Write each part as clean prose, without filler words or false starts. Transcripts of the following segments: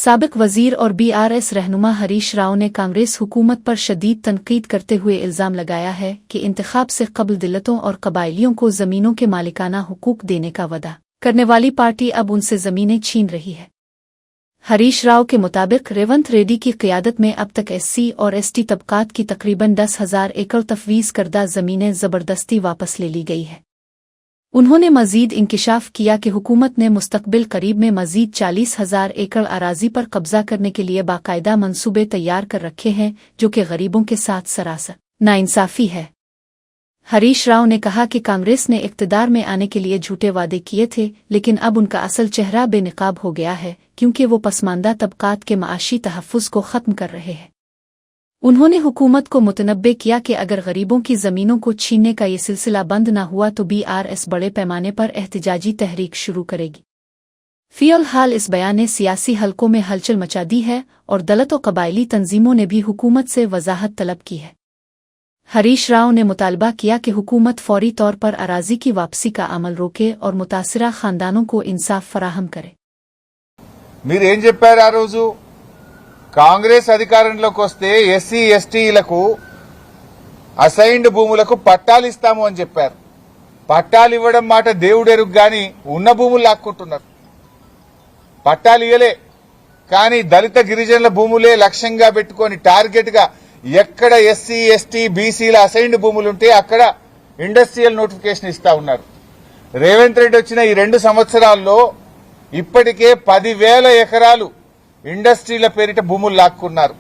साबिक वजीर और बीआरएस रहनुमा हरीश राव ने कांग्रेस हुकूमत पर शदीद तनकीद करते हुए इल्ज़ाम लगाया है कि इंतखाब से कबल दिल्लतों और कबाइलियों को ज़मीनों के मालिकाना हुकूक देने का वादा करने वाली पार्टी अब उनसे ज़मीनें छीन रही है। हरीश राव के मुताबिक रेवंत रेड्डी की क़ियादत में अब तक एससी और एसटी तबकात की तकरीबन 10,000 एकड़ तफवीज़ करदा ज़मीनें ज़बरदस्ती वापस ले ली गई है। उन्होंने मजीद इंकिशाफ किया कि हुकूमत ने मुस्तकबिल करीब में मजीद 40,000 एकड़ अराजी पर कब्जा करने के लिए बाकायदा मंसूबे तैयार कर रखे हैं, जो कि गरीबों के साथ सरासर नाइंसाफ़ी है। हरीश राव ने कहा कि कांग्रेस ने इक़्तिदार में आने के लिए झूठे वादे किए थे, लेकिन अब उनका असल चेहरा बेनकाब हो गया है, क्योंकि वो पसमानदा तबकात के माशी तहफ़्फ़ुज़ को ख़त्म कर रहे हैं। उन्होंने हुकूमत को मुतनब्बे किया कि अगर गरीबों की ज़मीनों को छीनने का ये सिलसिला बंद न हुआ तो बीआरएस बड़े पैमाने पर एहतजाजी तहरीक शुरू करेगी। फ़िलहाल इस बयान ने सियासी हलकों में हलचल मचा दी है और दलित और कबायली तंजीमों ने भी हुकूमत से वजाहत तलब की है। हरीश राव ने मुतालबा किया कि हुकूमत फौरी तौर पर अराजी की वापसी का अमल रोके और मुतासिरा खानदानों को इंसाफ फराहम करे। మీరేం చెప్పారు ఆ రోజు? కాంగ్రెస్ అధికారంలోకి వస్తే ఎస్సీ ఎస్టీలకు అసైన్డ్ భూములకు పట్టాలు ఇస్తాము అని చెప్పారు. పట్టాలు ఇవ్వడం మాట దేవుడెరుగు గాని ఉన్న భూములు లాక్కుంటున్నారు. పట్టాలు ఇయ్యలే, కానీ దళిత గిరిజనుల భూములే లక్ష్యంగా పెట్టుకుని టార్గెట్ గా ఎక్కడ ఎస్సీ ఎస్టీ బీసీల అసైన్డ్ భూములుంటే అక్కడ ఇండస్ట్రియల్ నోటిఫికేషన్ ఇస్తా ఉన్నారు. రేవంత్ రెడ్డి వచ్చిన ఈ 2 సంవత్సరాల్లో ఇప్పటికే 10,000 ఎకరాలు ఇండస్ట్రీల పేరిట భూములు లాక్కున్నారు.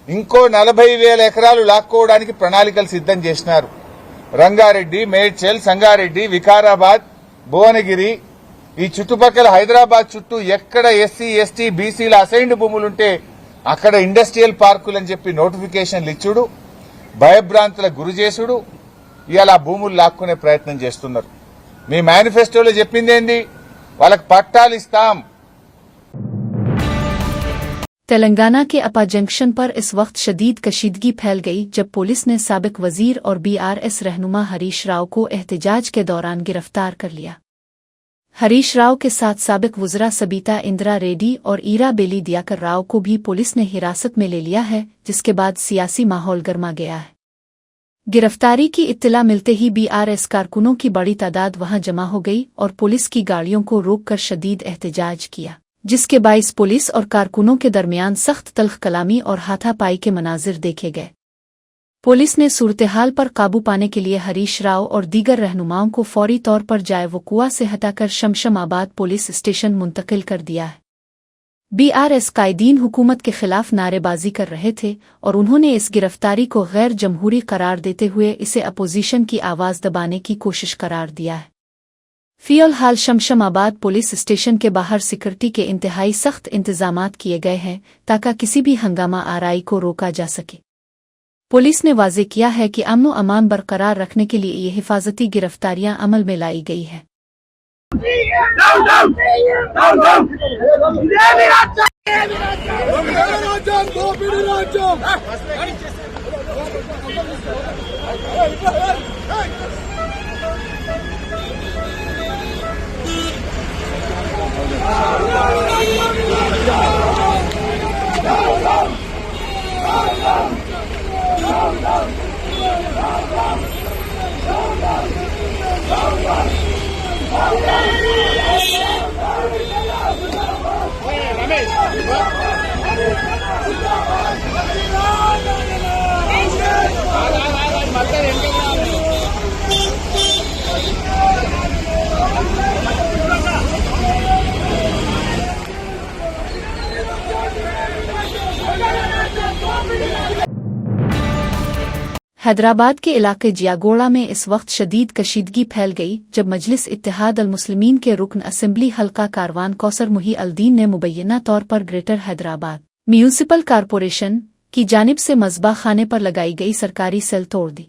ఇంకో 40,000 ఎకరాలు లాక్కోవడానికి ప్రణాళికలు సిద్ధం చేసినారు. రంగారెడ్డి, మేడ్చల్, సంగారెడ్డి, వికారాబాద్, భువనగిరి, ఈ చుట్టుపక్కల హైదరాబాద్ చుట్టూ ఎక్కడ ఎస్సీ ఎస్టీ బీసీల అసైన్డ్ భూములుంటే అక్కడ ఇండస్ట్రియల్ పార్కులని చెప్పి నోటిఫికేషన్లు ఇచ్చుడు, భయభ్రాంతులకు గురి చేసుడు, ఇవాళ భూములు లాక్కునే ప్రయత్నం చేస్తున్నారు. మీ మేనిఫెస్టోలో చెప్పిందేంది? వాళ్ళకి పట్టాలు ఇస్తాం. तेलंगाना के अपा जंक्शन पर इस वक्त शदीद कशीदगी फैल गई जब पुलिस ने साबिक वजीर और बीआरएस रहनुमा हरीश राव को एहतजाज के दौरान गिरफ्तार कर लिया। हरीश राव के साथ साबिक वज़रा सबीता इंदिरा रेड्डी और ईरा बेली दियाकर राव को भी पुलिस ने हिरासत में ले लिया है, जिसके बाद सियासी माहौल गर्मा गया है। गिरफ्तारी की इत्तला मिलते ही बीआरएस कारकुनों की बड़ी तादाद वहां जमा हो गई और पुलिस की गाड़ियों को रोककर शदीद एहतजाज किया, जिसके बाइस पुलिस और कारकुनों के दरमियान सख्त तल्ख कलामी और हाथापाई के मनाजिर देखे गए। पुलिस ने सूरत-ए-हाल पर काबू पाने के लिए हरीश राव और दीगर रहनुमाओं को फौरी तौर पर जाए वकुआ से हटाकर शमशमाबाद पुलिस स्टेशन मुंतकिल कर दिया है। बीआरएस कायदीन हुकूमत के खिलाफ नारेबाजी कर रहे थे और उन्होंने इस गिरफ्तारी को गैर जमहूरी करार देते हुए इसे अपोजिशन की आवाज़ दबाने की कोशिश करार दिया है। फ़िलहाल शमशमाबाद पुलिस स्टेशन के बाहर सिक्योरिटी के इंतहाई सख्त इंतजामात किए गए हैं ताकि किसी भी हंगामा आराई को रोका जा सके। पुलिस ने वाज़े किया है कि अमन व अमान बरकरार रखने के लिए ये हिफाजती गिरफ्तारियां अमल में लाई गई हैं। हैदराबाद के इलाके जियागोड़ा में इस वक्त शदीद कशीदगी फैल गई जब मजलिस इत्तेहाद अल मुस्लिमीन के रुकन असेंबली हल्का कारवान कौसर मुही अल-दीन ने मुबैना तौर पर ग्रेटर हैदराबाद म्यूनिसिपल कॉरपोरेशन की जानिब से मज़बा खाने पर लगाई गई सरकारी सेल तोड़ दी।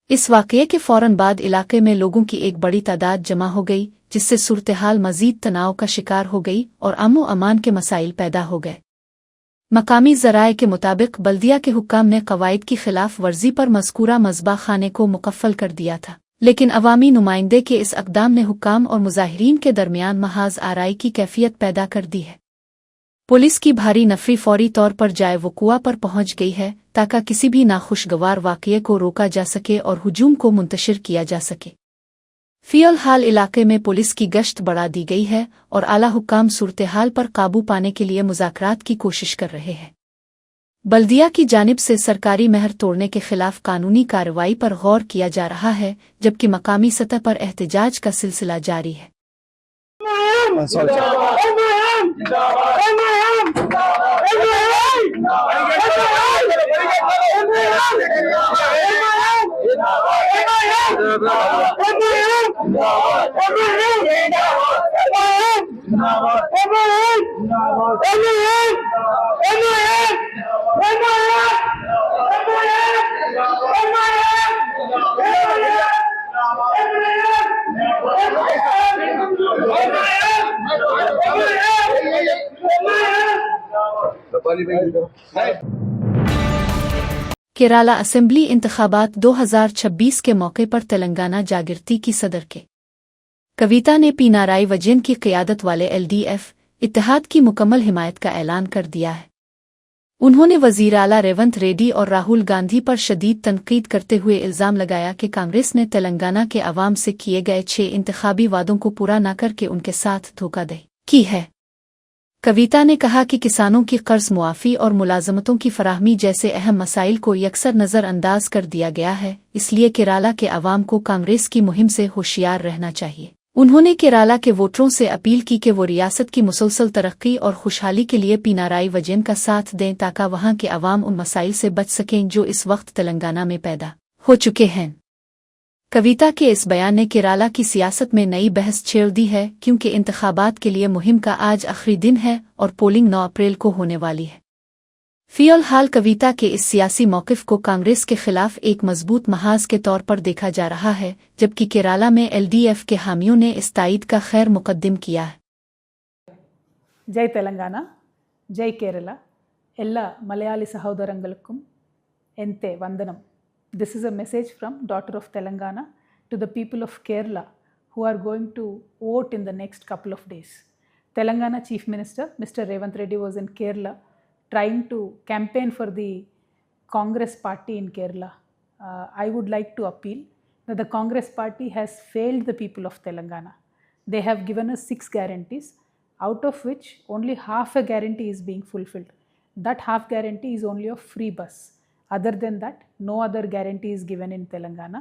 इस वाक़ये के फौरन बाद इलाके में लोगों की एक बड़ी तादाद जमा हो गई, जिससे सूरत-ए-हाल मज़ीद तनाव का शिकार हो गई और अमन अमान के मसाइल पैदा हो गए। मकामी ज़राए के मुताबिक बल्दिया के हुक्काम ने क़वाइद की खिलाफ वर्जी पर मज़कूरा मज़बा खाने को मुकफ़्फ़ल कर दिया था, लेकिन अवामी नुमाइंदे के इस अक़दाम ने हुक्काम और मुज़ाहिरीन के दरमियान महाज़ आराई की कैफियत पैदा कर दी है। पुलिस की भारी नफरी फौरी तौर पर जाए वकुआ पर पहुंच गई है ताकि किसी भी नाखुशगवार वाक़ये को रोका जा सके और हुजूम को मुंतशिर किया जा सके। फ़िलहाल इलाके में पुलिस की गश्त बढ़ा दी गई है और आला हुक्काम सूरत हाल पर काबू पाने के लिए मुज़ाकरात की कोशिश कर रहे हैं। बल्दिया की जानिब से सरकारी महर तोड़ने के खिलाफ कानूनी कार्रवाई पर गौर किया जा रहा है, जबकि मकामी सतह पर एहतजाज का सिलसिला जारी है। केरला असेंबली इंतखाबात 2026 के मौके पर तेलंगाना जागृति की सदर के कविता ने पिनाराई विजयन की क़ियादत वाले एलडीएफ इत्तेहाद की मुकम्मल हिमायत का ऐलान कर दिया है। उन्होंने वज़ीर आला रेवंत रेड्डी और राहुल गांधी पर शदीद तनकीद करते हुए इल्ज़ाम लगाया कि कांग्रेस ने तेलंगाना के अवाम से किए गए 6 इंतखाबी वादों को पूरा न करके उनके साथ धोखाधड़ी की है। कविता ने कहा कि किसानों की कर्ज मुआफ़ी और मुलाजमतों की फराहमी जैसे अहम मसाइल को यकसर नज़रअंदाज कर दिया गया है, इसलिए केरला के अवाम को कांग्रेस की मुहिम से होशियार रहना चाहिए। उन्होंने केरला के वोटरों से अपील की कि वो रियासत की मुसलसल तरक्की और खुशहाली के लिए पिनाराई विजयन का साथ दें ताकि वहां के अवाम उन मसाइल से बच सकें जो इस वक्त तेलंगाना में पैदा हो चुके हैं। कविता के इस बयान ने केरला की सियासत में नई बहस छेड़ दी है, क्योंकि इंतखाबात के लिए मुहिम का आज आखिरी दिन है और पोलिंग 9 अप्रैल को होने वाली है। फ़िलहाल कविता के इस सियासी मौक़िफ़ को कांग्रेस के खिलाफ एक मजबूत महाज के तौर पर देखा जा रहा है, जबकि केरला में एलडीएफ के हामियों ने इस तायद का खैर मुकद्दम किया है। जय तेलंगाना, जय केरला, एल्ला Malayali सहोदरंगलक्कुम एंते वंदनम। This is a message from daughter of Telangana to the people of Kerala who are going to vote in the next couple of days. Telangana Chief Minister Mr. Revanth Reddy was in Kerala trying to campaign for the Congress party in Kerala. I would like to appeal that the Congress party has failed the people of Telangana. They have given us 6 guarantees, out of which only half a guarantee is being fulfilled. That half guarantee is only of free bus. Other than that, no other guarantee is given in Telangana.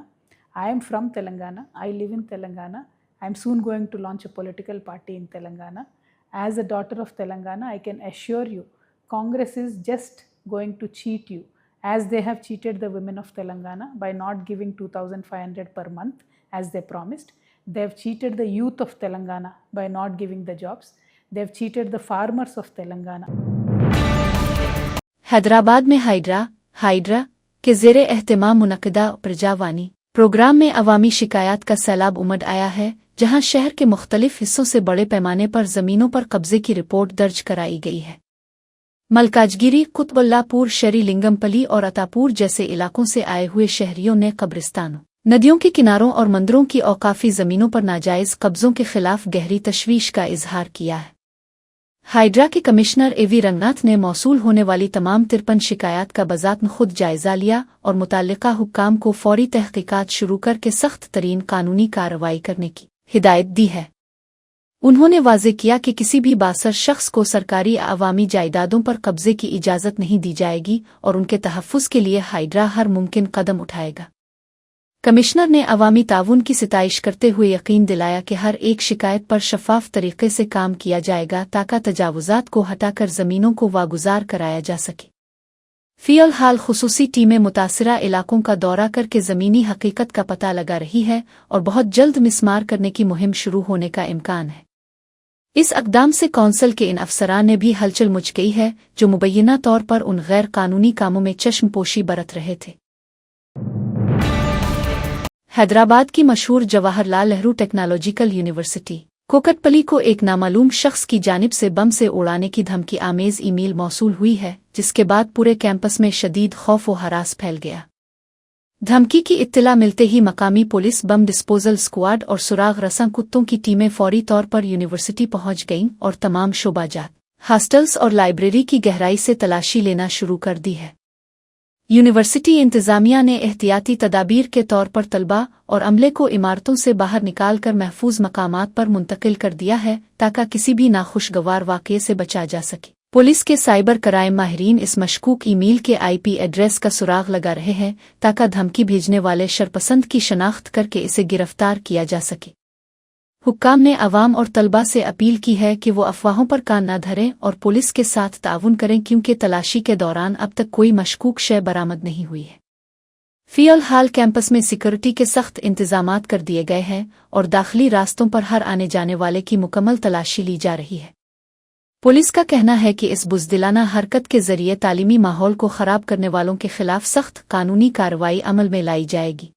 I am from Telangana. I live in Telangana. I am soon going to launch a political party in Telangana. As a daughter of Telangana, I can assure you, Congress is just going to cheat you, as they have cheated the women of Telangana by not giving 2,500 per month as they promised. They have cheated the youth of Telangana by not giving the jobs. They have cheated the farmers of Telangana. Hyderabad में hydra के ज़ेरे एहतमाम मुनक़दा Prajavani programme में अवामी शिकायत का सैलाब उमड़ आया है, जहां शहर के मुख्तलिफ हिस्सों से बड़े पैमाने पर ज़मीनों पर कब्जे की रिपोर्ट दर्ज कराई गई है। मलकाजगिरी, कुतुबुल्लापुर, शरीलिंगमपल्ली और अतापुर जैसे इलाकों से आए हुए शहरियों ने कब्रिस्तानों, नदियों के किनारों और मंदिरों की औकाफी ज़मीनों पर नाजायज़ कब्ज़ों के खिलाफ गहरी तशवीश का इजहार किया है। हाइड्रा के कमिश्नर एवी रंगनाथ ने मौसूल होने वाली तमाम 53 शिकायत का बज़ात्न खुद जायज़ा लिया और मुताल्लिका हुक्काम को फौरी तहक़ीक़ात शुरू करके सख्त तरीन कानूनी कार्रवाई करने की हिदायत दी है। उन्होंने वाज़ेह किया कि किसी भी बासर शख्स को सरकारी अवामी जायदादों पर कब्ज़े की इजाज़त नहीं दी जाएगी और उनके तहफ़्फ़ुज़ के लिए हाइड्रा हर मुमकिन कदम उठाएगा। कमिश्नर ने अवामी ताउन की सिताइश करते हुए यकीन दिलाया कि हर एक शिकायत पर शफ़ाफ़ तरीक़े से काम किया जाएगा ताकि तजावुज़ात को हटाकर ज़मीनों को वागुज़ार कराया जा सके। फ़िलहाल खुसूसी टीमें मुतासिरा इलाकों का दौरा करके ज़मीनी हकीकत का पता लगा रही है और बहुत जल्द मिसमार करने की मुहिम शुरू होने का इम्कान है। इस अक़दाम से कौंसल के इन अफसरान ने भी हलचल मच गई है, जो मुबैना तौर पर उन गैर कानूनी कामों में चश्मपोशी बरत रहे थे। हैदराबाद की मशहूर जवाहरलाल नेहरू टेक्नोलॉजिकल यूनिवर्सिटी कोकटपली को एक नामालूम शख्स की जानिब से बम से उड़ाने की धमकी आमेज ईमेल मौसूल हुई है, जिसके बाद पूरे कैंपस में शदीद खौफ व हरास फैल गया। धमकी की इत्तला मिलते ही मकामी पुलिस, बम डिस्पोजल स्क्वाड और सुराग रसां कुत्तों की टीमें फौरी तौर पर यूनिवर्सिटी पहुंच गईं और तमाम शोबाजात हॉस्टल्स और लाइब्रेरी की गहराई से तलाशी लेना शुरू कर दी है। यूनिवर्सिटी इंतजामिया ने एहतियाती तदाबीर के तौर पर तलबा और अमले को इमारतों से बाहर निकाल कर महफूज मकामात पर मुंतकिल कर दिया है ताकि किसी भी नाखुशगवार वाक़ये से बचा जा सके। पुलिस के साइबर क्राइम माहिरीन इस मशकूक ईमेल के IP एड्रेस का सुराग लगा रहे हैं ताकि धमकी भेजने वाले शरपसंद की शनाख्त करके इसे गिरफ्तार किया जा सके। हुक्काम ने अवाम और तलबा से अपील की है कि वो अफवाहों पर कान न धरें और पुलिस के साथ ताउन करें क्योंकि तलाशी के दौरान अब तक कोई मशकूक शय बरामद नहीं हुई है। फ़िलहाल कैंपस में सिक्योरिटी के सख्त इंतजामात कर दिए गए हैं और दाखिली रास्तों पर हर आने जाने वाले की मुकम्मल तलाशी ली जा रही है। पुलिस का कहना है कि इस बुज़दिलाना हरकत के जरिए तालीमी माहौल को ख़राब करने वालों के खिलाफ सख्त कानूनी कार्रवाई अमल में लाई जाएगी।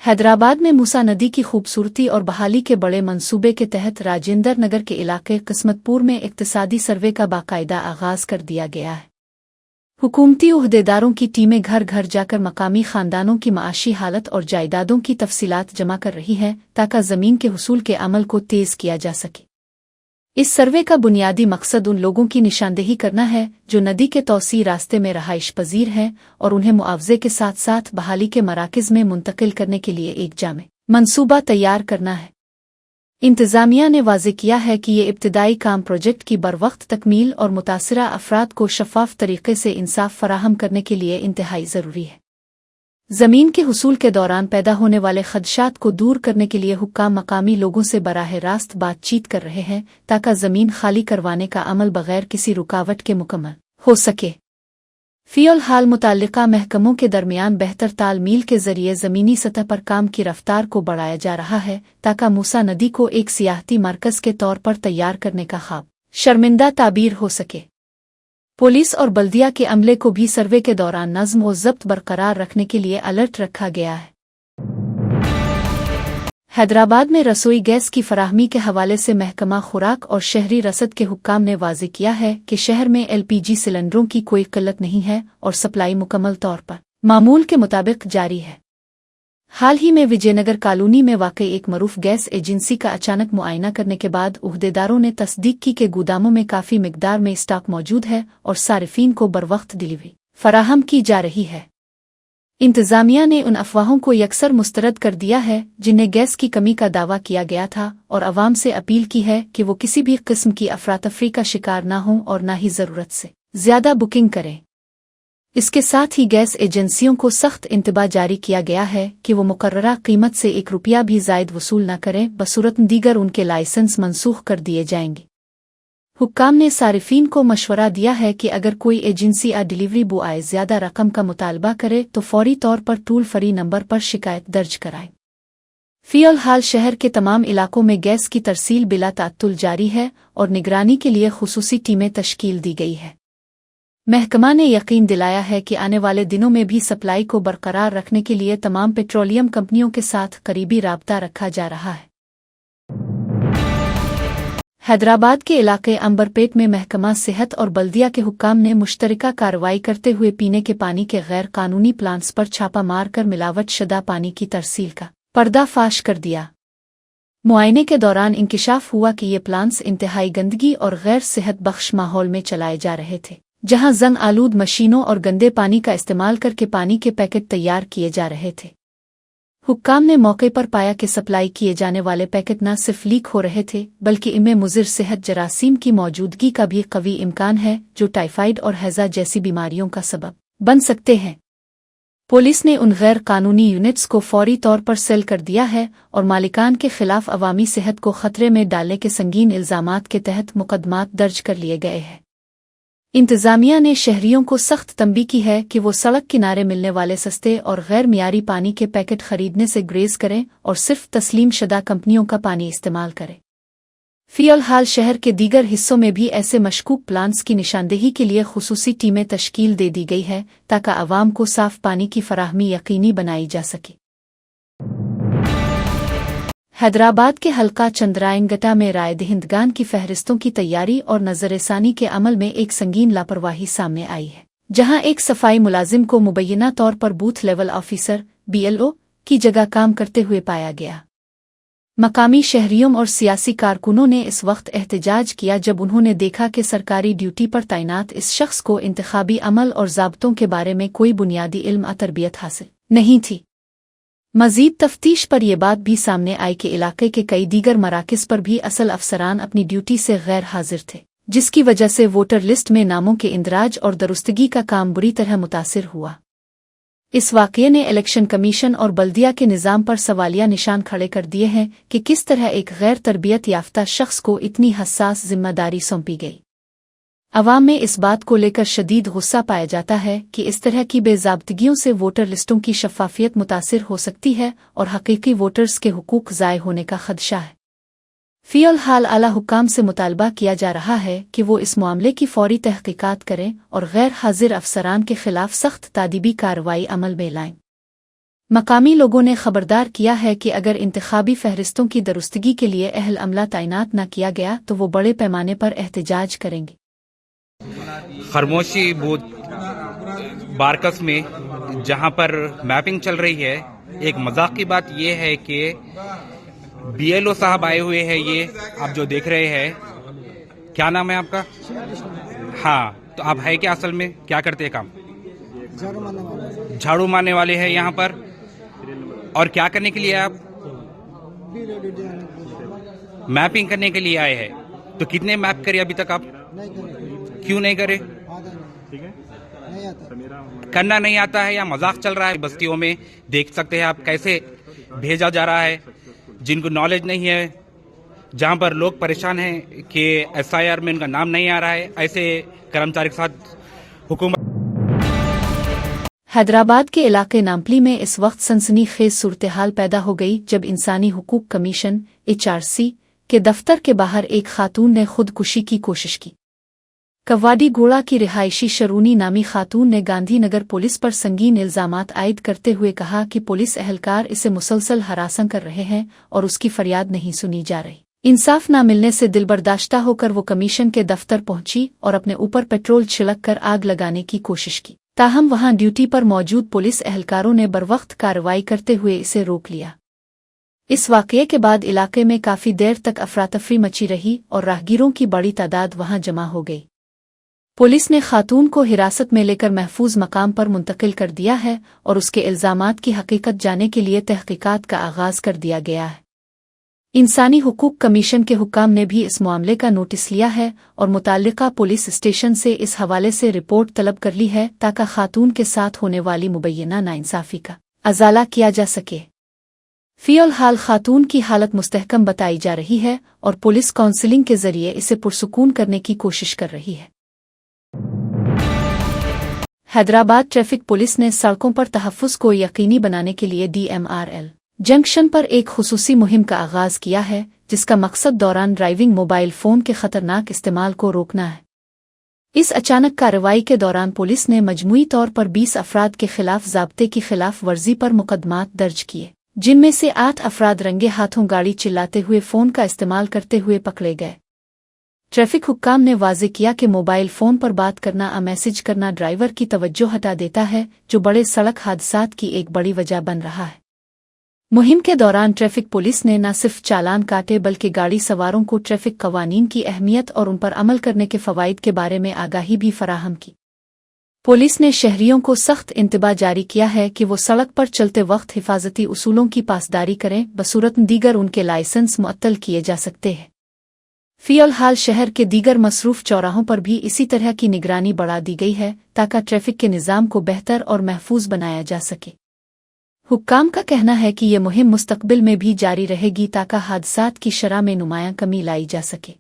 हैदराबाद में मूसा नदी की खूबसूरती और बहाली के बड़े मंसूबे के तहत राजेंद्र नगर के इलाके किस्मतपुर में इक्तिसादी सर्वे का बाकायदा आगाज कर दिया गया है। हुकूमती उहदेदारों की टीमें घर घर जाकर मकामी खानदानों की माशी हालत और जायदादों की तफसीलात जमा कर रही है ताकि ज़मीन के हुसूल के अमल को तेज किया जा सके। इस सर्वे का बुनियादी मकसद उन लोगों की निशानदेही करना है जो नदी के तौसी रास्ते में रहाइश पजीर हैं और उन्हें मुआवजे के साथ साथ बहाली के मराकज़ में मुंतकिल करने के लिए एक जामे मंसूबा तैयार करना है। इंतज़ामिया ने वाज़े किया है कि ये इब्तिदाई काम प्रोजेक्ट की बरवक्त तकमील और मुतासिरा अफराद को शफ़ाफ तरीक़े से इंसाफ फराहम करने के लिए इंतहाई ज़रूरी है। ज़मीन के हुसूल के दौरान पैदा होने वाले खदशात को दूर करने के लिए हुक्काम मकामी लोगों से बराह रास्त बातचीत कर रहे हैं ताकि ज़मीन खाली करवाने का अमल बगैर किसी रुकावट के मुकम्मल हो सके। फ़िलहाल मुताल्लिका महकमों के दरमियान बेहतर तालमील के ज़रिए ज़मीनी सतह पर काम की रफ्तार को बढ़ाया जा रहा है ताकि मूसा नदी को एक सियाहती मरकज़ के तौर पर तैयार करने का ख्वाब शर्मिंदा ताबीर हो सके। पुलिस और बल्दिया के अमले को भी सर्वे के दौरान नज़्म व ज़ब्त बरकरार रखने के लिए अलर्ट रखा गया है। हैदराबाद में रसोई गैस की फराहमी के हवाले से महकमा खुराक और शहरी रसद के हुक्काम ने वाज़े किया है कि शहर में LPG सिलेंडरों की कोई किल्लत नहीं है और सप्लाई मुकम्मल तौर पर मामूल के मुताबिक जारी है। हाल ही में विजयनगर कॉलोनी में वाक़ई एक मरूफ गैस एजेंसी का अचानक मुआयना करने के बाद उहदेदारों ने तस्दीक की कि गोदामों में काफ़ी मिकदार में स्टॉक मौजूद है और सारिफीन को बरवक्त डिलीवरी फराहम की जा रही है। इंतज़ामिया ने उन अफवाहों को यकसर मुस्तरद कर दिया है जिन्हें गैस की कमी का दावा किया गया था और अवाम से अपील की है कि वो किसी भी किस्म की अफरातफरी का शिकार न हों और न ही ज़रूरत से ज़्यादा बुकिंग करें। इसके साथ ही गैस एजेंसियों को सख्त इंतबा जारी किया गया है कि वो मुकर्ररा कीमत से 1 रुपया भी ज़ायद वसूल न करें, बसूरत दीगर उनके लाइसेंस मनसूख कर दिए जाएंगे। हुक्काम ने सारिफीन को मशवरा दिया है कि अगर कोई एजेंसी डिलीवरी बॉय ज़्यादा रकम का मुतालबा करे तो फौरी तौर पर टोल फ्री नंबर पर शिकायत दर्ज कराएं। फ़िलहाल शहर के तमाम इलाकों में गैस की तरसील बिला तात्तुल जारी है और निगरानी के लिए खुसूसी टीमें तश्कील दी गई है। महकमा ने यकीन दिलाया है कि आने वाले दिनों में भी सप्लाई को बरकरार रखने के लिए तमाम पेट्रोलियम कंपनियों के साथ करीबी राबता रखा जा रहा है। हैदराबाद के इलाके अंबरपेट में महकमा सेहत और बल्दिया के हुक्काम ने मुश्तरका कार्रवाई करते हुए पीने के पानी के गैर कानूनी प्लांट्स पर छापा मार कर मिलावट शुदा पानी की तरसील का पर्दाफाश कर दिया। मुआयने के दौरान इंकिशाफ हुआ कि ये प्लांट्स इंतहाई गंदगी और गैर सेहत बख्श माहौल में चलाए जा रहे थे, जहां जंग आलूद मशीनों और गंदे पानी का इस्तेमाल करके पानी के पैकेट तैयार किए जा रहे थे। हुक्काम ने मौके पर पाया कि सप्लाई किए जाने वाले पैकेट न सिर्फ लीक हो रहे थे बल्कि इनमें मुज़िर सेहत जरासीम की मौजूदगी का भी कवी इम्कान है जो टाइफाइड और हैज़ा जैसी बीमारियों का सबब बन सकते हैं। पुलिस ने उन गैर कानूनी यूनिट्स को फौरी तौर पर सेल कर दिया है और मालिकान के खिलाफ अवामी सेहत को खतरे में डालने के संगीन इल्ज़ामात के तहत मुकदमात दर्ज कर लिए गए हैं। इंतज़ामिया ने शहरियों को सख्त तंबीह की है कि वो सड़क किनारे मिलने वाले सस्ते और गैर मियारी पानी के पैकेट खरीदने से गुरेज करें और सिर्फ तस्लीम शुदा कंपनियों का पानी इस्तेमाल करें। फ़िलहाल शहर के दीगर हिस्सों में भी ऐसे मशकूक प्लांट्स की निशानदेही के लिए खुसूसी टीमें तश्कील दे दी गई है ताकि आवाम को साफ पानी की फराहमी यकीनी बनाई जा सके। हैदराबाद के हल्का चंद्रायनगटा में राय दहिंदगान की फहरिस्तों की तैयारी और नजरसानी के अमल में एक संगीन लापरवाही सामने आई है, जहां एक सफाई मुलाजिम को मुबैना तौर पर बूथ लेवल ऑफिसर BLO की जगह काम करते हुए पाया गया। मकामी शहरियों और सियासी कारकुनों ने इस वक्त एहतजाज किया जब उन्होंने देखा कि सरकारी ड्यूटी पर तैनात इस शख्स को इंतखाबी अमल और ज़ाब्तों के बारे में कोई बुनियादी इल्म और तरबियत हासिल नहीं थी। मजीद तफ्तीश पर यह बात भी सामने आई कि इलाके के कई दीगर मराकज़ पर भी असल अफसरान अपनी ड्यूटी से गैर हाजिर थे, जिसकी वजह से वोटर लिस्ट में नामों के इंदराज और दुरुस्तगी का काम बुरी तरह मुतासिर हुआ। इस वाक़ये ने इलेक्शन कमीशन और बल्दिया के निज़ाम पर सवालिया निशान खड़े कर दिए हैं कि किस तरह एक गैर तरबियत याफ्ता शख्स को इतनी हसास जिम्मेदारी सौंपी गई। अवाम में इस बात को लेकर शदीद गुस्सा पाया जाता है कि इस तरह की बेज़ाब्तगियों से वोटर लिस्टों की शफ़ाफियत मुतासिर हो सकती है और हकीकी वोटर्स के हुकूक ज़ाय होने का खदशा है। फ़िलहाल आला हुक्काम से मुतालबा किया जा रहा है कि वो इस मामले की फौरी तहक़ीक़ात करें और गैर हाजिर अफसरान के खिलाफ सख्त तादीबी कार्रवाई अमल में लाएं। मकामी लोगों ने खबरदार किया है कि अगर इंतखाबी फहरिस्तों की दुरुस्तगी के लिए अहल अमला तैनात न किया गया तो वो बड़े पैमाने पर एहतजाज करेंगे। खरमोशी बूथ बारकस में जहां पर मैपिंग चल रही है, एक मजाक की बात यह है कि BLO साहब आए हुए हैं। ये आप जो देख रहे हैं, क्या नाम है आपका? हाँ, तो आप है क्या असल में, क्या करते हैं काम? झाड़ू मारने वाले हैं यहाँ पर। और क्या करने के लिए आप? मैपिंग करने के लिए आए हैं। तो कितने मैप करे अभी तक आप? क्यों नहीं करे? करना नहीं आता है या मजाक चल रहा है? बस्तियों में देख सकते हैं आप कैसे भेजा जा रहा है, जिनको नॉलेज नहीं है, जहां पर लोग परेशान हैं कि SIR में उनका नाम नहीं आ रहा है, ऐसे कर्मचारी के साथ हुकूमत। हैदराबाद के इलाके नाम्पली में इस वक्त सनसनीखेज सूरत-ए-हाल पैदा हो गई जब इंसानी हुकूक कमीशन HRC के दफ्तर के बाहर एक खातून ने खुदकुशी की कोशिश की। कवाडी गोड़ा की रिहायशी शरूनी नामी खातून ने गांधीनगर पुलिस पर संगीन इल्जामात आयद करते हुए कहा कि पुलिस एहलकार इसे मुसलसल हरासा कर रहे हैं और उसकी फरियाद नहीं सुनी जा रही। इंसाफ न मिलने से दिलबर्दाश्ता होकर वो कमीशन के दफ्तर पहुंची और अपने ऊपर पेट्रोल छिड़क कर आग लगाने की कोशिश की। ताहम वहां ड्यूटी पर मौजूद पुलिस एहलकारों ने बरवक्त कार्रवाई करते हुए इसे रोक लिया। इस वाक़ये के बाद इलाके में काफ़ी देर तक अफरातफरी मची रही और राहगीरों की बड़ी तादाद वहां जमा हो गई। पुलिस ने खातून को हिरासत में लेकर महफूज मकाम पर मुंतकिल कर दिया है और उसके इल्जामात की हकीकत जाने के लिए तहकीकात का आगाज कर दिया गया है। इंसानी हुकूक कमीशन के हुक्काम ने भी इस मामले का नोटिस लिया है और मुताल्लिका पुलिस स्टेशन से इस हवाले से रिपोर्ट तलब कर ली है ताकि खातून के साथ होने वाली मुबैना नाइंसाफी का अजाला किया जा सके। फ़िलहाल खातून की हालत मुस्तहकम बताई जा रही है और पुलिस काउंसलिंग के जरिए इसे पुरसुकून करने की कोशिश कर रही है। हैदराबाद ट्रैफिक पुलिस ने सड़कों पर तहफ़्फ़ुज़ को यकीनी बनाने के लिए DMRL जंक्शन पर एक खुसूसी मुहिम का आगाज किया है, जिसका मकसद दौरान ड्राइविंग मोबाइल फ़ोन के खतरनाक इस्तेमाल को रोकना है। इस अचानक कार्रवाई के दौरान पुलिस ने मजमूई तौर पर 20 अफराद के खिलाफ ज़ाब्ते की खिलाफ वर्जी पर मुकदमात दर्ज किए, जिनमें से 8 अफराद रंगे हाथों गाड़ी चिल्लाते हुए फ़ोन का इस्तेमाल करते हुए पकड़े गए। ट्रैफिक हुक्काम ने वाज़े किया कि मोबाइल फ़ोन पर बात करना या मैसेज करना ड्राइवर की तवज्जो हटा देता है, जो बड़े सड़क हादसात की एक बड़ी वजह बन रहा है। मुहिम के दौरान ट्रैफिक पुलिस ने न सिर्फ चालान काटे बल्कि गाड़ी सवारों को ट्रैफिक कवानीन की अहमियत और उन पर अमल करने के फ़वाइद के बारे में आगाही भी फराहम की। पुलिस ने शहरियों को सख्त इंतबाह जारी किया है कि वो सड़क पर चलते वक्त हिफाजती उसूलों की पासदारी करें, बसूरत दीगर उनके लाइसेंस मुअत्तल किए जा सकते हैं। फ़िलहाल शहर के दीगर मसरूफ चौराहों पर भी इसी तरह की निगरानी बढ़ा दी गई है ताकि ट्रैफिक के निज़ाम को बेहतर और महफूज बनाया जा सके। हुक्काम का कहना है कि ये मुहिम मुस्तकबिल में भी जारी रहेगी ताकि हादसात की शरह में नुमायां कमी लाई जा सके।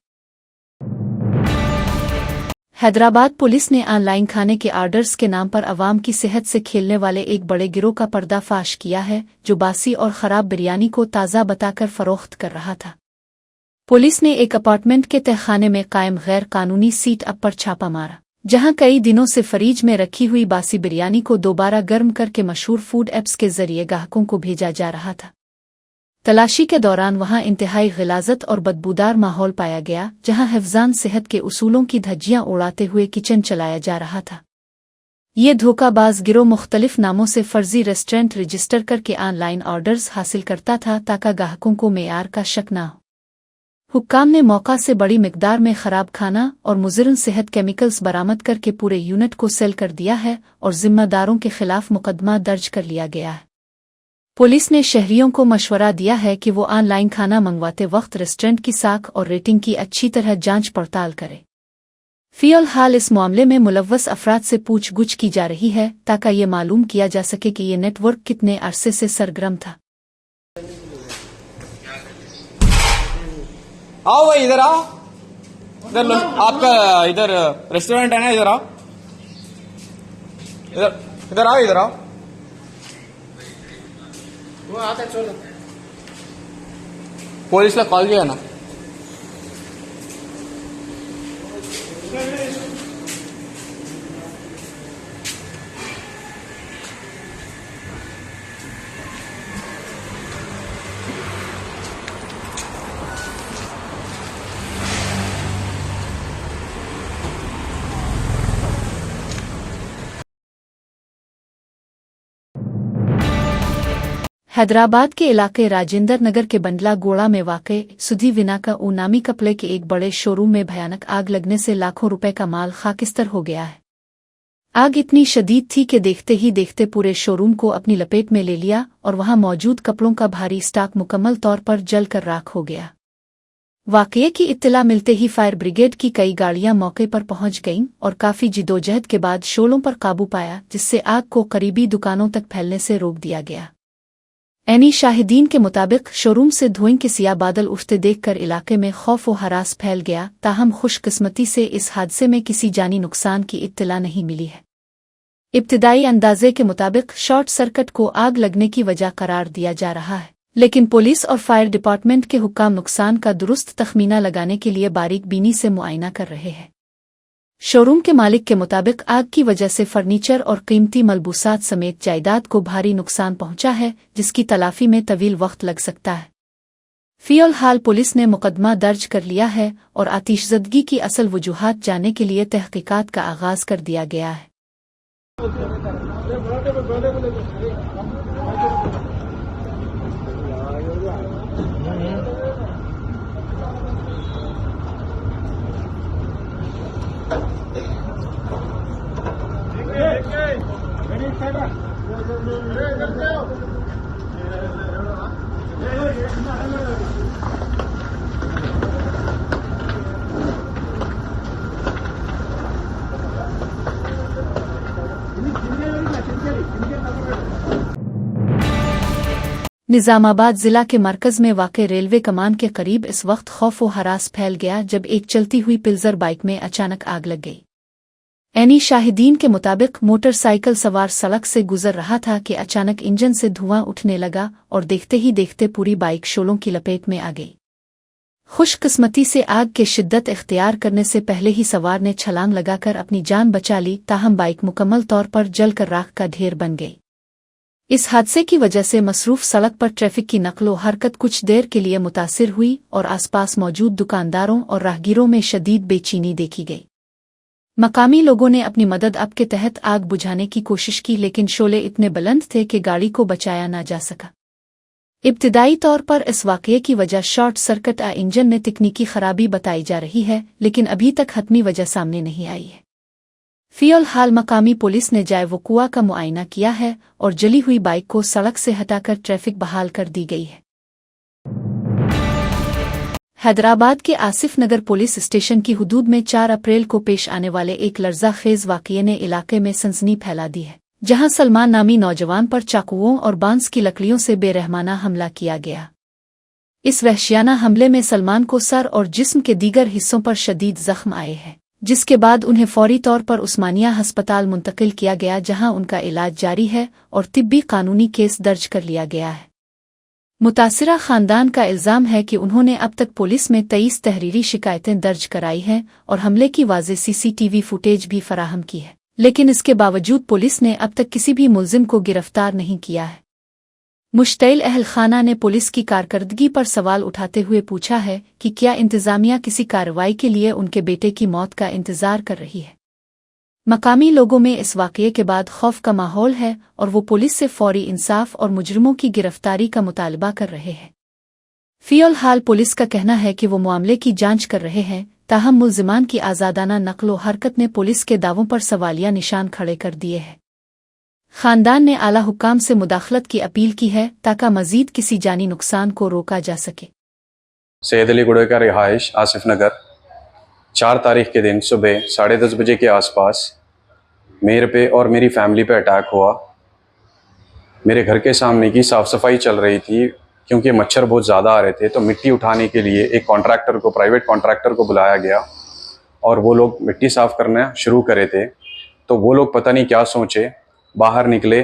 हैदराबाद पुलिस ने ऑनलाइन खाने के आर्डर्स के नाम पर अवाम की सेहत से खेलने वाले एक बड़े गिरोह का पर्दाफाश किया है, जो बासी और ख़राब बिरयानी को ताज़ा बताकर फ़रोख्त कर रहा था। पुलिस ने एक अपार्टमेंट के तहखाने में कायम गैर कानूनी सीट अप पर छापा मारा, जहां कई दिनों से फ्रीज में रखी हुई बासी बिरयानी को दोबारा गर्म करके मशहूर फूड ऐप्स के जरिए ग्राहकों को भेजा जा रहा था। तलाशी के दौरान वहां इंतहाई गिलाजत और बदबूदार माहौल पाया गया, जहां हिफ्जान सेहत के उसूलों की धज्जियां उड़ाते हुए किचन चलाया जा रहा था। ये धोखाबाज गिरोह मुख्तलिफ नामों से फर्जी रेस्टोरेंट रजिस्टर करके ऑनलाइन ऑर्डर्स हासिल करता था ताकि ग्राहकों को मेयार का शक न हो। हुक्काम ने मौका से बड़ी मिकदार में खराब खाना और मुज़िर सेहत केमिकल्स बरामद करके पूरे यूनिट को सेल कर दिया है और जिम्मेदारों के खिलाफ मुकदमा दर्ज कर लिया गया है। पुलिस ने शहरियों को मशवरा दिया है कि वो ऑनलाइन खाना मंगवाते वक्त रेस्टोरेंट की साख और रेटिंग की अच्छी तरह जांच पड़ताल करें। फ़िलहाल इस मामले में मुलव्वस अफराद से पूछगछ की जा रही है ताकि ये मालूम किया जा सके कि ये नेटवर्क कितने अरसे से सरगर्म था। आओ भाई इधर आओ, इधर लो, आपका इधर रेस्टोरेंट है ना, इधर आओ, इधर इधर आओ, इधर आओ। वो आता चलो, पुलिस ला कॉल किया ना। हैदराबाद के इलाके राजेंद्र नगर के बंडला गोड़ा में वाक़े सुधी विनाका नामी कपड़े के एक बड़े शोरूम में भयानक आग लगने से लाखों रुपए का माल खाकिस्तर हो गया है। आग इतनी शदीद थी कि देखते ही देखते पूरे शोरूम को अपनी लपेट में ले लिया और वहां मौजूद कपड़ों का भारी स्टॉक मुकम्मल तौर पर जलकर राख हो गया। वाक़ये की इत्तला मिलते ही फायर ब्रिगेड की कई गाड़ियां मौके पर पहुंच गईं और काफ़ी जिदोजहद के बाद शोलों पर काबू पाया, जिससे आग को करीबी दुकानों तक फैलने से रोक दिया गया। ऐनी शाहिदीन के मुताबिक शोरूम से धुएं के सिया बादल उठते देखकर इलाके में खौफ व हरास फैल गया। ताहम खुशकिस्मती से इस हादसे में किसी जानी नुकसान की इत्तला नहीं मिली है। इब्तिदाई अंदाजे के मुताबिक शॉर्ट सर्किट को आग लगने की वजह करार दिया जा रहा है, लेकिन पुलिस और फायर डिपार्टमेंट के हुक्काम नुकसान का दुरुस्त तखमीना लगाने के लिए बारीक बीनी से मुआयना कर रहे हैं। शोरूम के मालिक के मुताबिक आग की वजह से फर्नीचर और कीमती मलबूसात समेत जायदाद को भारी नुकसान पहुंचा है, जिसकी तलाफी में तवील वक्त लग सकता है। फ़िलहाल पुलिस ने मुकदमा दर्ज कर लिया है और आतिशज़दगी की असल वजूहात जानने के लिए तहकीकात का आगाज कर दिया गया है। निजामाबाद जिला के मरकज में वाक़े रेलवे कमान के करीब इस वक्त खौफ व हरास फैल गया जब एक चलती हुई पिल्जर बाइक में अचानक आग लग गई। ऐनी शाहिदीन के मुताबिक मोटरसाइकिल सवार सड़क से गुजर रहा था कि अचानक इंजन से धुआं उठने लगा और देखते ही देखते पूरी बाइक शोलों की लपेट में आ गई। खुशकिस्मती से आग के शिद्दत इख्तियार करने से पहले ही सवार ने छलांग लगाकर अपनी जान बचा ली, ताहम बाइक मुकम्मल तौर पर जलकर राख का ढेर बन गई। इस हादसे की वजह से मसरूफ सड़क पर ट्रैफिक की नकलो हरकत कुछ देर के लिए मुतासिर हुई और आसपास मौजूद दुकानदारों और राहगीरों में शदीद बेचैनी देखी गई। मकामी लोगों ने अपनी मदद अब के तहत आग बुझाने की कोशिश की, लेकिन शोले इतने बुलंद थे कि गाड़ी को बचाया ना जा सका। इब्तिदाई तौर पर इस वाक़ये की वजह शॉर्ट सर्किट इंजन में तकनीकी खराबी बताई जा रही है, लेकिन अभी तक हतमी वजह सामने नहीं आई है। फ़िलहाल मकामी पुलिस ने जाए वक़ुआ का मुआयना किया है और जली हुई बाइक को सड़क से हटाकर ट्रैफिक बहाल कर दी गई है। हैदराबाद के आसिफ नगर पुलिस स्टेशन की हुदूद में 4 अप्रैल को पेश आने वाले एक लर्ज़ाखेज़ वाक़ये ने इलाके में सनसनी फैला दी है, जहां सलमान नामी नौजवान पर चाकुओं और बांस की लकड़ियों से बेरहमाना हमला किया गया। इस वहशियाना हमले में सलमान को सर और जिस्म के दीगर हिस्सों पर शदीद जख्म आए हैं, जिसके बाद उन्हें फौरी तौर पर उस्मानिया हस्पताल मुंतकिल किया गया, जहां उनका इलाज जारी है और तिब्बी कानूनी केस दर्ज कर लिया गया है। मुतासिरा खानदान का इल्ज़ाम है कि उन्होंने अब तक पुलिस में 23 तहरीरी शिकायतें दर्ज कराई हैं और हमले की वाज़े CCTV फुटेज भी फराहम की है, लेकिन इसके बावजूद पुलिस ने अब तक किसी भी मुल्ज़िम को गिरफ्तार नहीं किया है। मुश्तइल अहल खाना ने पुलिस की कारकर्दगी पर सवाल उठाते हुए पूछा है कि क्या इंतजामिया किसी कार्रवाई के लिए उनके बेटे की मौत का इंतजार कर रही है। मकामी लोगों में इस वाकये के बाद खौफ का माहौल है और वो पुलिस से फौरी इंसाफ और मुजरिमों की गिरफ्तारी का मुतालबा कर रहे हैं। फिलहाल पुलिस का कहना है कि वो मामले की जांच कर रहे हैं, ताहम मुल्जिमान की आज़ादाना नक्लो हरकत ने पुलिस के दावों पर सवालिया निशान खड़े कर दिए हैं। खानदान ने आला हुक्काम से मुदाखलत की अपील की है ताकि मजीद किसी जानी नुकसान को रोका जा सके। सैयद अली गुड़े का रिहाइश आसिफ नगर 4 तारीख के दिन सुबह 10:30 बजे के आसपास मेरे पे और मेरी फैमिली पे अटैक हुआ। मेरे घर के सामने की साफ़ सफाई चल रही थी, क्योंकि मच्छर बहुत ज़्यादा आ रहे थे, तो मिट्टी उठाने के लिए एक प्राइवेट कॉन्ट्रैक्टर को बुलाया गया और वो लोग मिट्टी साफ़ करना शुरू करे थे। तो वो लोग पता नहीं क्या सोचे, बाहर निकले।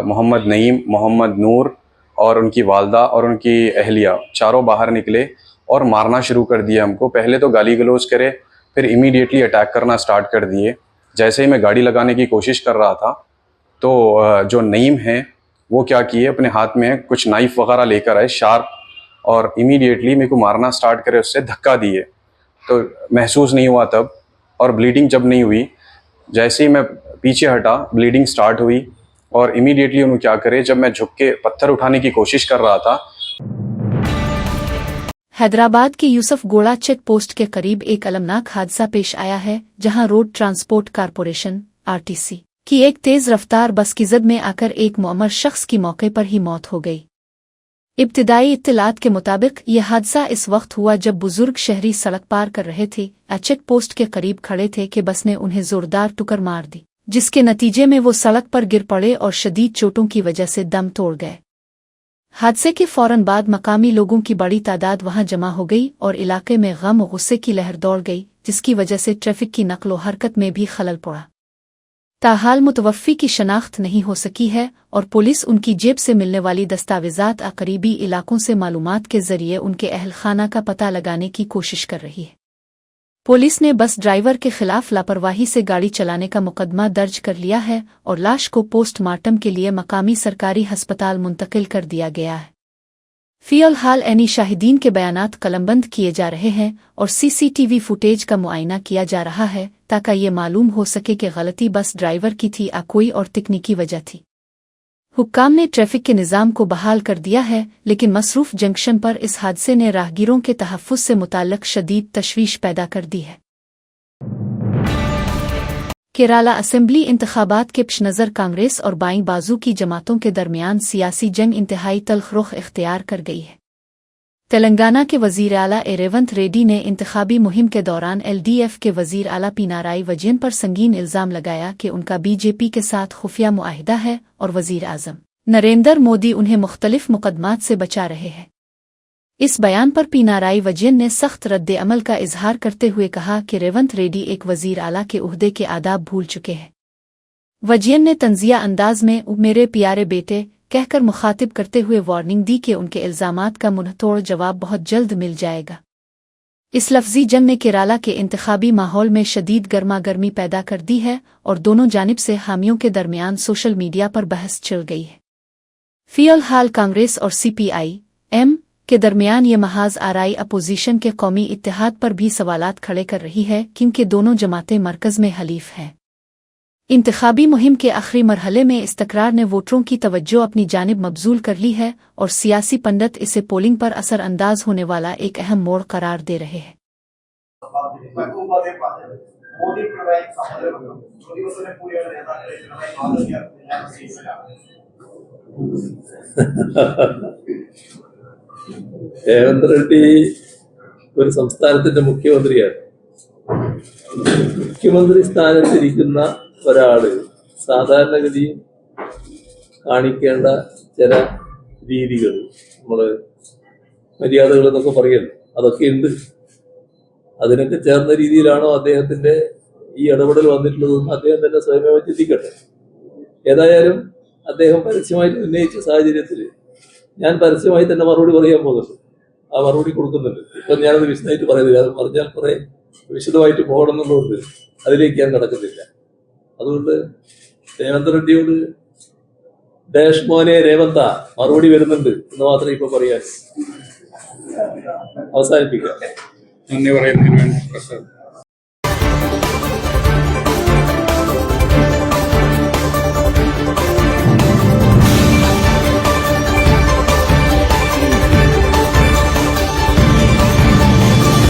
मोहम्मद नईम, मोहम्मद नूर और उनकी वालदा और उनकी अहलिया चारों बाहर निकले और मारना शुरू कर दिया हमको। पहले तो गाली गलौज करे, फिर इमीडिएटली अटैक करना स्टार्ट कर दिए। जैसे ही मैं गाड़ी लगाने की कोशिश कर रहा था तो जो नईम हैं वो क्या किए, अपने हाथ में कुछ नाइफ वगैरह लेकर आए शार्प, और इमीडिएटली मेरे को मारना स्टार्ट करे, उससे धक्का दिए। तो महसूस नहीं हुआ तब, और ब्लीडिंग जब नहीं हुई, जैसे ही मैं पीछे हटा ब्लीडिंग स्टार्ट हुई। और इमीडिएटली उन्होंने क्या करे, जब मैं झुक के पत्थर उठाने की कोशिश कर रहा था। हैदराबाद के यूसुफ गोड़ा चेक पोस्ट के करीब एक अलमनाक हादसा पेश आया है, जहां रोड ट्रांसपोर्ट कारपोरेशन (आरटीसी) की एक तेज रफ्तार बस की जद में आकर एक मुअम्मर शख्स की मौके पर ही मौत हो गई। इब्तिदाई इत्तलात के मुताबिक यह हादसा इस वक्त हुआ जब बुजुर्ग शहरी सड़क पार कर रहे थे, चेक पोस्ट के करीब खड़े थे कि बस ने उन्हें जोरदार टुकर मार दी, जिसके नतीजे में वो सड़क पर गिर पड़े और शदीद चोटों की वजह से दम तोड़ गए। हादसे के फौरन बाद मकामी लोगों की बड़ी तादाद वहां जमा हो गई और इलाके में गम और गुस्से की लहर दौड़ गई, जिसकी वजह से ट्रैफिक की नकलो हरकत में भी खलल पड़ा। ताहाल मुतवफ़्फ़ी की शनाख्त नहीं हो सकी है और पुलिस उनकी जेब से मिलने वाली दस्तावेज़ात करीबी इलाकों से मालूमात के जरिए उनके अहल खाना का पता लगाने की कोशिश कर रही है। पुलिस ने बस ड्राइवर के खिलाफ लापरवाही से गाड़ी चलाने का मुकदमा दर्ज कर लिया है और लाश को पोस्टमार्टम के लिए मकामी सरकारी अस्पताल मुंतकिल कर दिया गया है। फिलहाल एनी शाहिदीन के बयानात कलमबंद किए जा रहे हैं और सीसीटीवी फुटेज का मुआयना किया जा रहा है ताकि ये मालूम हो सके कि गलती बस ड्राइवर की थी या कोई और तकनीकी वजह थी। हुक्काम ने ट्रैफिक के निज़ाम को बहाल कर दिया है, लेकिन मसरूफ जंक्शन पर इस हादसे ने राहगीरों के तहफ़्फ़ुज़ से मुताल्लिक़ शदीद तशवीश पैदा कर दी है। केराला असेंबली इंतखाबात के पेश नज़र कांग्रेस और बाईं बाजू की जमातों के दरमियान सियासी जंग इंतहाई तल्ख़ रुख इख्तियार कर गई है। तेलंगाना के वज़ीर आला रेवंत रेड्डी ने इंतखाबी मुहिम के दौरान एलडीएफ के वज़ीर आला पिनाराई विजयन पर संगीन इल्ज़ाम लगाया कि उनका बीजेपी के साथ खुफिया मुआहिदा है और वज़ीर आज़म नरेंद्र मोदी उन्हें मुख्तलिफ मुकदमात से बचा रहे हैं। इस बयान पर पिनाराई विजयन ने सख्त रद्द अमल का इजहार करते हुए कहा कि रेवंत रेड्डी एक वज़ीर आला के उहदे के आदाब भूल चुके हैं। विजयन ने तंजिया अंदाज में मेरे प्यारे बेटे कहकर मुखातिब करते हुए वार्निंग दी कि उनके इल्ज़ामात का मुंहतोड़ जवाब बहुत जल्द मिल जाएगा। इस लफ्ज़ी जंग ने केराला के इंतखाबी माहौल में शदीद गर्मा गर्मी पैदा कर दी है और दोनों जानिब से हामियों के दरमियान सोशल मीडिया पर बहस छिड़ गई है। फिलहाल कांग्रेस और CPI-M के दरमियान ये महाज आराई अपोजिशन के कौमी इत्तेहाद पर भी सवालात खड़े कर रही है, क्योंकि दोनों जमातें मरकज़ में हलीफ हैं। इंतखाबी मुहिम के आखिरी मरहले में इस तकरार ने वोटरों की तवज्जो अपनी जानिब मबजूल कर ली है और सियासी पंडित इसे पोलिंग पर असर अंदाज होने वाला एक अहम मोड़ करार दे रहे हैं। രേവന്ത് റെഡ്ഡി ഒരു സംസ്ഥാനത്തിന്റെ മുഖ്യമന്ത്രിയാണ്. മുഖ്യമന്ത്രി സ്ഥാനത്തിരിക്കുന്ന ഒരാള് സാധാരണഗതിയിൽ കാണിക്കേണ്ട ചില രീതികൾ, നമ്മള് മര്യാദകൾ എന്നൊക്കെ പറയല്ലോ, അതൊക്കെ ഉണ്ട്. അതിനൊക്കെ ചേർന്ന രീതിയിലാണോ അദ്ദേഹത്തിന്റെ ഈ ഇടപെടൽ വന്നിട്ടുള്ളതെന്ന് അദ്ദേഹം തന്നെ സ്വയമേവ ചിന്തിക്കട്ടെ. ഏതായാലും അദ്ദേഹം പരസ്യമായിട്ട് ഉന്നയിച്ച സാഹചര്യത്തിൽ ഞാൻ പരസ്യമായി തന്നെ മറുപടി പറയാൻ പോകുന്നുണ്ട്. ആ മറുപടി കൊടുക്കുന്നുണ്ട്. ഇപ്പം ഞാനത് വിശദമായിട്ട് പറയുന്നില്ല, അത് പറഞ്ഞാൽ കുറെ വിശദമായിട്ട് പോകണം എന്നുള്ളതുകൊണ്ട് അതിലേക്ക് ഞാൻ കടക്കുന്നില്ല. അതുകൊണ്ട് രേവന്ത് റെഡ്ഡിയോട് ഡാഷ് മോനെ രേവന്ത മറുപടി വരുന്നുണ്ട് എന്ന് മാത്രമേ ഇപ്പൊ പറയാൻ. അവസാനിപ്പിക്കാം. നന്ദി പറയുന്നതിന് വേണ്ടി പ്രസാദ്.